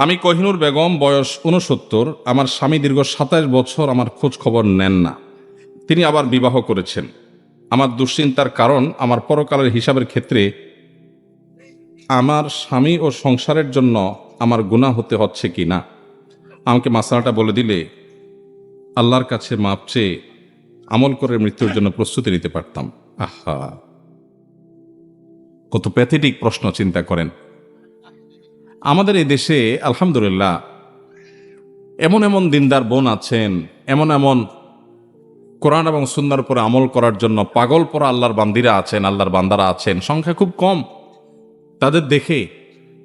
আমি কোহিনুর বেগম, বয়স ৬৯। আমার স্বামী দীর্ঘ ২৭ বছর আমার খোঁজ খবর নেন না। তিনি আবার বিবাহ করেছেন। আমার দুশ্চিন্তার কারণ, আমার পরকালের হিসাবের ক্ষেত্রে আমার স্বামী ও সংসারের জন্য আমার গুনাহ হতে হচ্ছে কি না। আমাকে মাসলাটা বলে দিলে আল্লাহর কাছে মাপ চেয়ে আমল করে মৃত্যুর জন্য প্রস্তুতি নিতে পারতাম। আহা, কত প্যাথেটিক প্রশ্ন, চিন্তা করেন। আমাদের এই দেশে আলহামদুলিল্লাহ এমন এমন দিনদার বোন আছেন, এমন এমন কোরআন এবং সুন্নাহর উপরে আমল করার জন্য পাগল পরা আল্লাহর বান্দিরা আছেন, আল্লাহর বান্দারা আছেন, সংখ্যা খুব কম। তাদের দেখে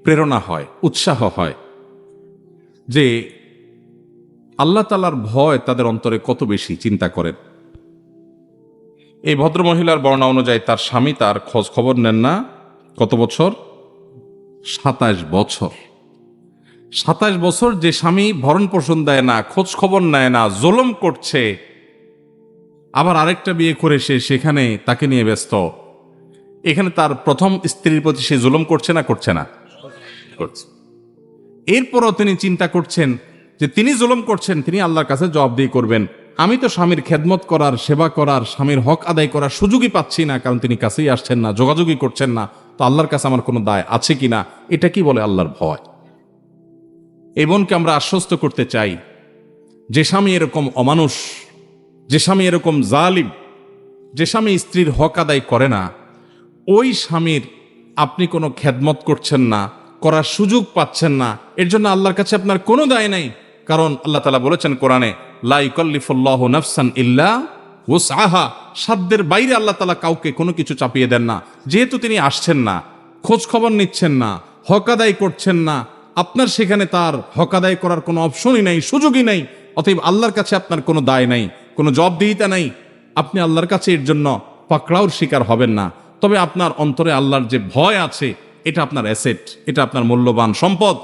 প্রেরণা হয়, উৎসাহ হয় যে আল্লাহ তাআলার ভয় তাদের অন্তরে কত বেশি, চিন্তা করেন। এই ভদ্রমহিলার বর্ণনা অনুযায়ী তার স্বামী তার খোঁজ খবর নেন না। কত বছর? ২৭ বছর। ২৭ বছর যে স্বামী ভরণ পোষণ দেয় না, খোঁজ খবর নেয় না, জুলুম করছে, আবার আরেকটা বিয়ে করে সে সেখানে তাকে নিয়ে ব্যস্ত। এখানে তার প্রথম স্ত্রীর প্রতি সে জুলুম করছে না, করছে না? করছে। এরপরও তিনি চিন্তা করছেন যে তিনি জুলুম করছেন, তিনি আল্লাহর কাছে জবাবদিহি করবেন। আমি তো স্বামীর খেদমত করার, সেবা করার, স্বামীর হক আদায় করার সুযোগই পাচ্ছি না, কারণ তিনি কাছেই আসছেন না, যোগাযোগই করছেন না। তো আল্লাহর কাছে আমার কোনো দায় আছে কিনা? এটা কি বলে আল্লাহর ভয়? এই বোনকে আমরা আশ্বস্ত করতে চাই, যে স্বামী এরকম অমানুষ, যে স্বামী এরকম জালিম, যে স্বামী স্ত্রীর হক আদায় করে না, ওই স্বামীর আপনি কোনো খেদমত করছেন না, করার সুযোগ পাচ্ছেন না, এর জন্য আল্লাহর কাছে আপনার কোনো দায় নাই। কারণ আল্লাহ তাআলা বলেছেন কোরআনে, লা ইউকাল্লিফুল্লাহু নাফসান ইল্লা ওয়াসআহা। সাধ্যের বাইরে আল্লাহ তাআলা কাউকে কোনো কিছু চাপিয়ে দেন না। যেহেতু তিনি আসছেন না, খোঁজ খবর নিচ্ছেন না, হক আদায় করছেন না, আপনার সেখানে তার হক আদায় করার কোনো অপশনই নাই, সুযোগই নাই। অতএব আল্লাহর কাছে আপনার কোনো দায় নাই, কোনো জবাবদিহিতা নাই। আপনি আল্লাহর কাছে এর জন্য পাকড়াওর শিকার হবেন না। তবে আপনার অন্তরে আল্লাহর যে ভয় আছে, এটা আপনার অ্যাসেট, এটা আপনার মূল্যবান সম্পদ।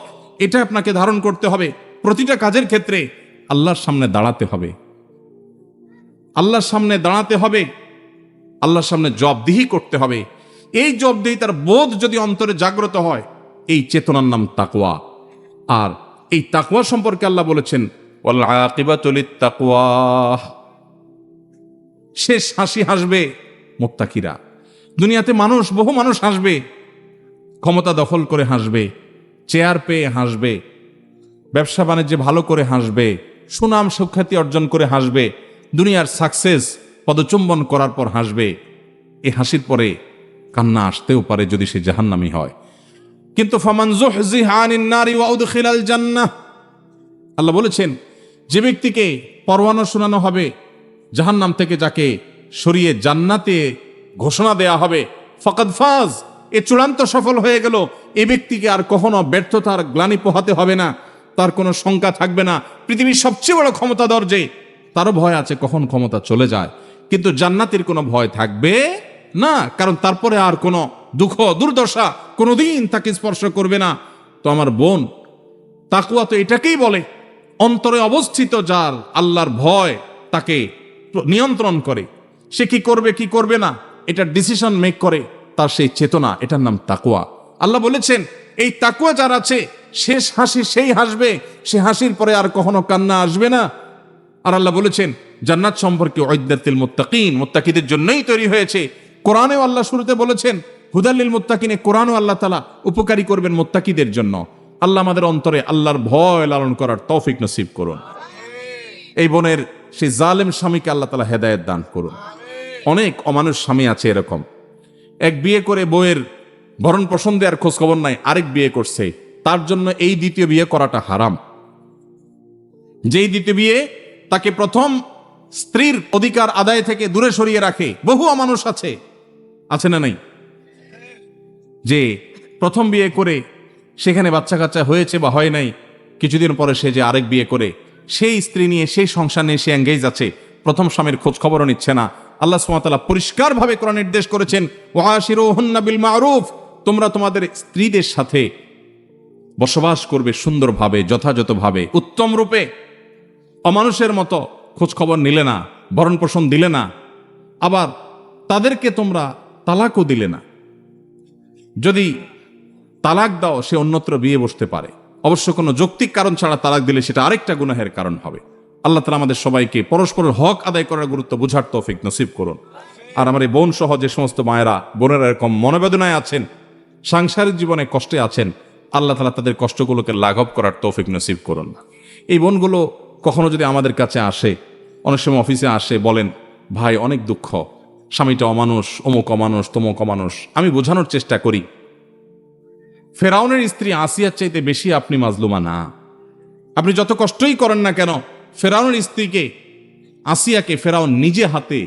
এটা আপনাকে ধারণ করতে হবে। প্রতিটা কাজের ক্ষেত্রে আল্লাহর সামনে দাঁড়াতে হবে, আল্লাহর সামনে দাঁড়াতে হবে, আল্লাহর সামনে জবাবদিহি করতে হবে। এই জবাবদিহিতার বোধ যদি অন্তরে জাগ্রত হয়, এই চেতনার নাম তাকওয়া। আর এই তাকওয়া সম্পর্কে আল্লাহ বলেছেন, ওয়াল আকিবাতু লিত্তাকওয়া। শেষ হাসি হাসবে মুত্তাকিরা। দুনিয়াতে মানুষ, বহু মানুষ হাসবে, ক্ষমতা দখল করে হাসবে, চেয়ার পেয়ে হাসবে, ব্যবসা বাণিজ্যে ভালো করে হাসবে, সুনাম সুখ্যাতি অর্জন করে হাসবে, দুনিয়ার সাকসেস পদচুম্বন করার পর হাসবে। এই হাসির পরে কান্না আসতেও পারে যদি সে জাহান্নামী হয়। কিন্তু ফামান যুহজিহা আনিন নারি ওয়া উদখিলাল জান্নাহ, আল্লাহ বলেছেন, যে ব্যক্তিকে পরওয়ানা শোনানো হবে জাহান্নাম থেকে, যাকে সরিয়ে জান্নাতে ঘোষণা দেয়া হবে, ফাকাদ ফাজ, এ চূড়ান্ত সফল হয়ে গেল। এই ব্যক্তিকে আর কখনো ব্যর্থতার গ্লানি পোহাতে হবে না, তার কোনো শঙ্কা থাকবে না। পৃথিবীর সবচেয়ে বড় ক্ষমতাধর যে, তারও ভয় আছে কখন ক্ষমতা চলে যায়, কিন্তু জান্নাতের কোনো ভয় থাকবে না, কারণ তারপরে আর কোনো দুঃখ দুর্দশা কোনোদিন তাকে স্পর্শ করবে না। তো আমার বোন, তাকওয়া তো এটাকেই বলে, অন্তরে অবস্থিত যার আল্লাহর ভয় তাকে নিয়ন্ত্রণ করে, সে কি করবে কি করবে না এটা ডিসিশন মেক করে, তার সেই চেতনা, এটার নাম তাকওয়া। আল্লাহ বলেছেন, এই তাকওয়া যার আছে, শেষ হাসি সেই হাসবে, সে হাসির পরে আর কখনো কান্না আসবে না। আর আল্লাহ বলেছেন, জান্নাত সম্পর্কে উইদ্দাতিল মুত্তাকিন, মুত্তাকিদের জন্যই তৈরি হয়েছে। কোরআনেও আল্লাহ শুরুতে বলেছেন হুদাল লিল মুত্তাকিনে, কোরআনও আল্লাহ তাআলা উপকারী করবেন মুত্তাকিদের জন্য। আল্লাহ আমাদের অন্তরে আল্লাহর ভয় লালন করার তৌফিক নসিব করুন। এই বোনের সেই জালেম স্বামীকে আল্লাহ তাআলা হেদায়েত দান করুন। অনেক অমানুষ স্বামী আছে এরকম, এক বিয়ে করে বউয়ের ভরণ পোষণ দেওয়ার খোঁজ খবর নাই, আরেক বিয়ে করছে, তার জন্য এই দ্বিতীয় বিয়ে করাটা হারাম। যেই দ্বিতীয় বিয়ে তাকে প্রথম স্ত্রীর অধিকার আদায় থেকে দূরে সরিয়ে রাখে, বহু অমানুষ আছে, আছে না নাই? যে প্রথম বিয়ে করে সেখানে বাচ্চা কাচ্চা হয়েছে বা হয় নাই, কিছুদিন পরে সে যে আরেক বিয়ে করে সেই স্ত্রী নিয়ে, সেই সংসার নিয়ে সে এঙ্গেজ আছে, প্রথম স্বামীর খোঁজ খবরও নিচ্ছে না। আল্লাহ সুবহানাহু ওয়া তাআলা পরিষ্কারভাবে কোরআন নির্দেশ করেছেন, ওয়াশিরুহুন্না বিল মারুফ, তোমরা তোমাদের স্ত্রীদের সাথে বসবাস করবে সুন্দরভাবে, যথাযথভাবে, উত্তম রূপে। অমানুষের মতো খোঁজ খবর নিলে না, ভরণ পোষণ দিলে না, আবার তাদেরকে তোমরা তালাকও দিলে না। যদি তালাক দাও, সে অন্যত্র বিয়ে বসতে পারে, অবশ্য কোনো যৌক্তিক কারণ ছাড়া তালাক দিলে সেটা আরেকটা গুনাহের কারণ হবে। আল্লাহ তাআলা আমাদের সবাইকে পরস্পরের হক আদায় করার গুরুত্ব বুঝার তৌফিক নসিব করুন। আর আমার এই বোন সহ যে সমস্ত মায়েরা বোনেরা এরকম মনোবেদনায় আছেন, সাংসারিক জীবনে কষ্টে আছেন, আল্লাহ তাআলা তাদের কষ্টগুলোকে লাঘব করার তৌফিক নসিব করুন। এই বোনগুলো কখনো যদি আমাদের কাছে আসে, অনেক সময় অফিসে আসে, বলেন ভাই অনেক দুঃখ, স্বামীটা অমানুষ, অমুক অমানুষ, তমুক অমানুষ। আমি বোঝানোর চেষ্টা করি ফেরাউনের স্ত্রী আসিয়ার চাইতে বেশি আপনি মাজলুমা না। আপনি যত কষ্টই করেন না কেন, ফেরাউনের স্ত্রীকে, আসিয়াকে ফেরাউন নিজে হাতে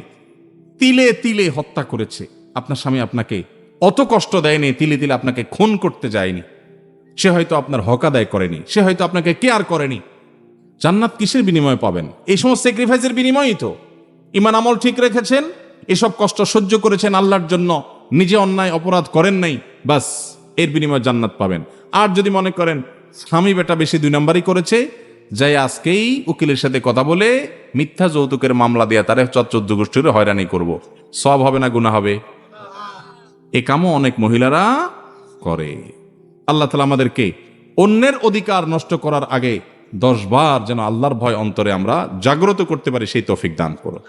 তিলে তিলে হত্যা করেছে। আপনার স্বামী আপনাকে অত কষ্ট দেয়নি, তিলে তিলে আপনাকে খুন করতে যায়নি। সে হয়তো আপনার হক আদায় করেনি, সে হয়তো আপনাকে কেয়ার করেনি। জান্নাত কিসের বিনিময়ে পাবেন? এই সমস্ত স্যাক্রিফাইসের বিনিময়ই তো। ঈমান আমল ঠিক রেখেছেন, এসব কষ্ট সহ্য করেছেন আল্লাহর জন্য, নিজে অন্যায় অপরাধ করেন নাই, বাস এর বিনিময়ে জান্নাত পাবেন। আর যদি মনে করেন স্বামী বেটা বেশি 2 নাম্বারই করেছে, যাই আজকেই উকিলের সাথে কথা বলে মিথ্যা যৌতুকের মামলা দেয়া তারে 14 গোষ্ঠীর হয়রানি করব, সব হবে না গুনাহ হবে? এ কামও অনেক মহিলারা করে। আল্লাহ তাআলা আমাদেরকে অন্যের অধিকার নষ্ট করার আগে 10 বার যেন আল্লাহর ভয় অন্তরে আমরা জাগ্রত করতে পারি, সেই তৌফিক দান করুন।